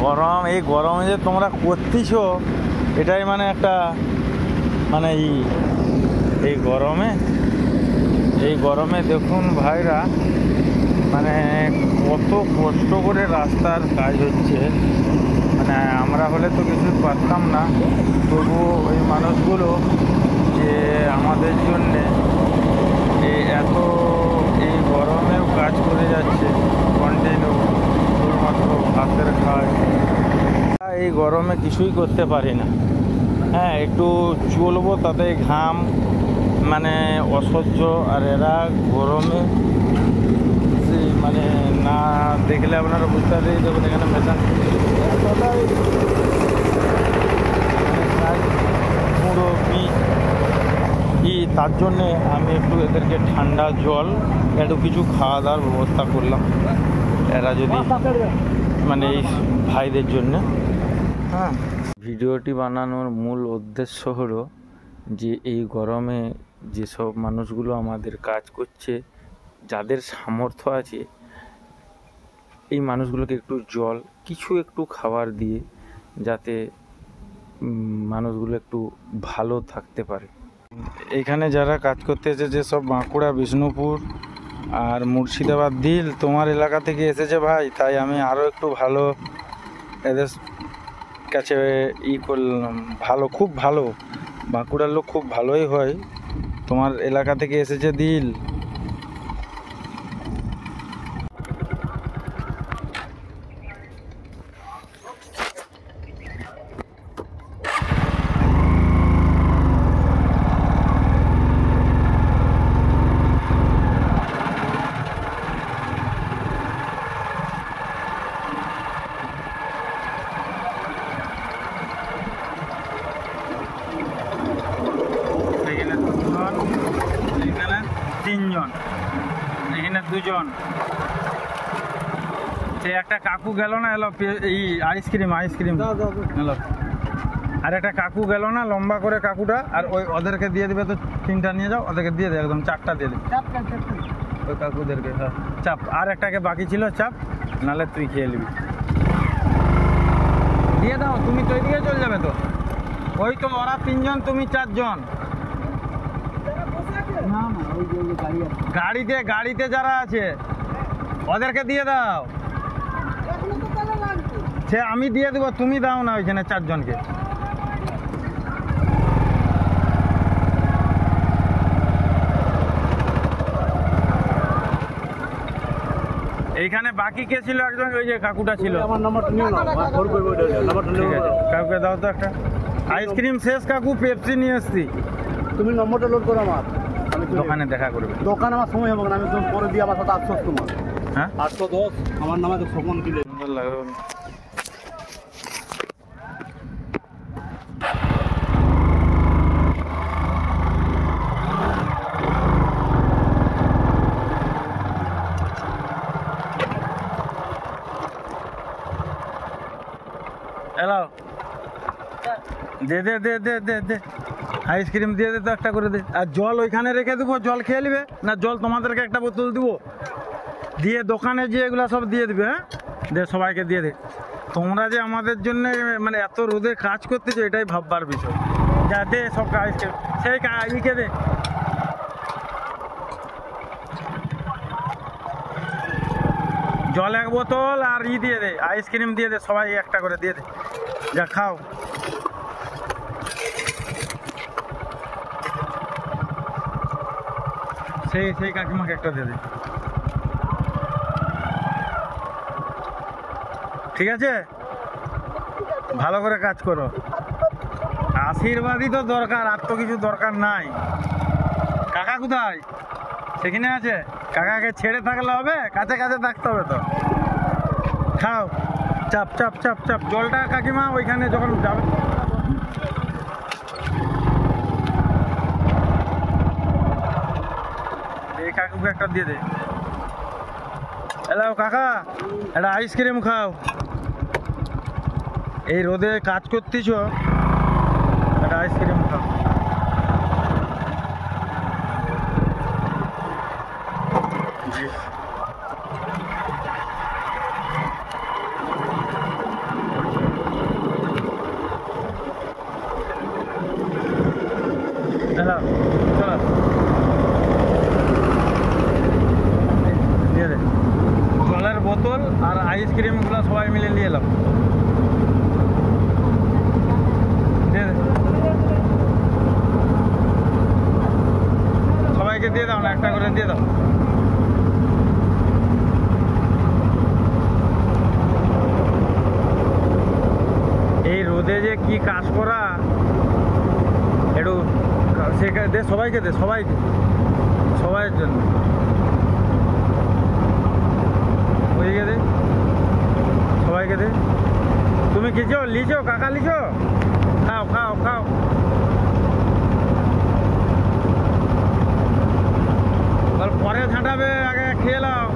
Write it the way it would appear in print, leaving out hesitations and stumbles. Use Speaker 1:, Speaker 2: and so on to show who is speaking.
Speaker 1: গরম, এই গরমে যে তোমরা করতেছো এটাই মানে একটা মানে এই গরমে দেখুন ভাইরা মানে কত কষ্ট করে রাস্তার কাজ হচ্ছে। মানে আমরা হলে তো কিছু পারতাম না, তবুও ওই মানুষগুলো যে আমাদের জন্যে এই গরমেও কাজ করে যাচ্ছে কন্টিনিউ, শুধুমাত্র ভাতের খায়। এই গরমে কিছুই করতে পারি না। হ্যাঁ, একটু চলবো তাতে ঘাম মানে অসহ্য। আর এরা গরমে মানে না দেখলে আপনারা বুঝতে পারবেন। দেখুন এখানে মেশান পুরো তার জন্যে আমি একটু এদেরকে ঠান্ডা জল একটু কিছু খাওয়া দাওয়ার ব্যবস্থা করলাম, এরা যদি মানে এই ভাইদের জন্যে। হ্যাঁ, ভিডিওটি বানানোর মূল উদ্দেশ্য হলো যে এই গরমে যেসব মানুষগুলো আমাদের কাজ করছে, যাদের সামর্থ্য আছে, এই মানুষগুলোকে একটু জল একটু খাবার দিয়ে যাতে মানুষগুলো একটু ভালো থাকতে পারে। এখানে যারা কাজ করতে এসেছে সব বাঁকুড়া, বিষ্ণুপুর আর মুর্শিদাবাদ। দিল তোমার এলাকা থেকে এসেছে ভাই, তাই আমি আরও একটু ভালো এদের কাছে করলাম। ভালো, খুব ভালো, বাঁকুড়ার লোক খুব ভালোই হয়। তোমার এলাকা থেকে এসেছে দিল। তিনজন, এখানে দুজন। সে একটা কাকু গেল না, এলো এই আইসক্রিম এলো। আর একটা কাকু গেল না লম্বা করে কাকুটা, আর ওদেরকে দিয়ে দিবে। তো তিনটা নিয়ে যাও, ওদেরকে দিয়ে দেবে, একদম চারটা দিয়ে দেবে ওই কাকুদেরকে। হ্যাঁ, চাপ। আর একটাকে বাকি ছিল, চাপ, নাহলে তুই খেয়ে নিবি। দিয়ে দাও, তুমি তো এদিকে চলে যাবে। তো ওই তো ওরা তিনজন, তুমি চারজন। গাড়িতে যারা আছে ওদেরকে দিয়ে দাও। সে আমি দিয়ে দেবো, তুমি দাও না ওইখানে চারজনকে। এইখানে বাকি কে ছিল? একজন ওই যে কাকুটা ছিল। আমার নাম্বারটা নিও না, ঠিক আছে, কাকুকে দাও তো একটা। আইসক্রিম শেষ কাকু, পেপসি নিয়ে এসছি।
Speaker 2: তুমি নম্বরটা লোড করো আমার,
Speaker 1: দোকানে দেখা করবে।
Speaker 2: দোকানে আমার সময় হবে না, আমি পরে দিয়ে আমার সাথে 800 তোমার।
Speaker 1: হ্যাঁ,
Speaker 2: 810 আমার নামে তো সকন দিলে
Speaker 1: সুন্দর লাগবে। এলো, দে দে দে দে দে দে আইসক্রিম দিয়ে দে তো একটা করে দে। আর জল ওইখানে রেখে দেবো, জল খেয়ে নিবে না? জল তোমাদেরকে একটা বোতল দেবো, দিয়ে দোকানে যে এগুলো সব দিয়ে দিবে। হ্যাঁ, দে, সবাইকে দিয়ে দে। তোমরা যে আমাদের জন্য মানে এত রোদে কাজ করতেছো, এটাই ভাববার বিষয়। যা দে সব আইসক্রিম, সেই ইকে দে। জল এক বোতল আর দিয়ে দে, আইসক্রিম দিয়ে দে, সবাই একটা করে দিয়ে দে। যা খাও। সেই কাকিমাকে একটা দিয়ে দে, ঠিক আছে? ভালো করে কাজ করো। আশীর্বাদই তো দরকার, আর তো কিছু দরকার নাই। কাকা কোথায়? সেখানে আছে। কাকাকে ছেড়ে থাকলে হবে? কাছে কাছে থাকতে হবে তো। খাও, চাপ চাপ চাপ চাপ। জলটা কাকিমা ওইখানে যখন যাবে, এই কাকুকে একটা দিয়ে দে। হ্যালো কাকা, একটা আইসক্রিম খাও। এই রোদে কাজ করতেছ, একটা আইসক্রিম খাও। বোতল আর আইসক্রিমগুলো সবাই মিলে নিয়ে এলাম। দিয়ে দে। সবাইকে দিয়ে দাও না, একটা করে দিয়ে দাও। এই রোদে যে কি কাজ করা, একটু সেখানে দে, সবাইকে দে, সবাইকে, সবাইয়ের জন্য ওইদিকে দে, সবাইকে দে। তুমি খেয়েছো, লিচো, কাকা লিচো, খাও খাও খাও। পরে ঝাঁটাবে, আগে খেয়ে নাও।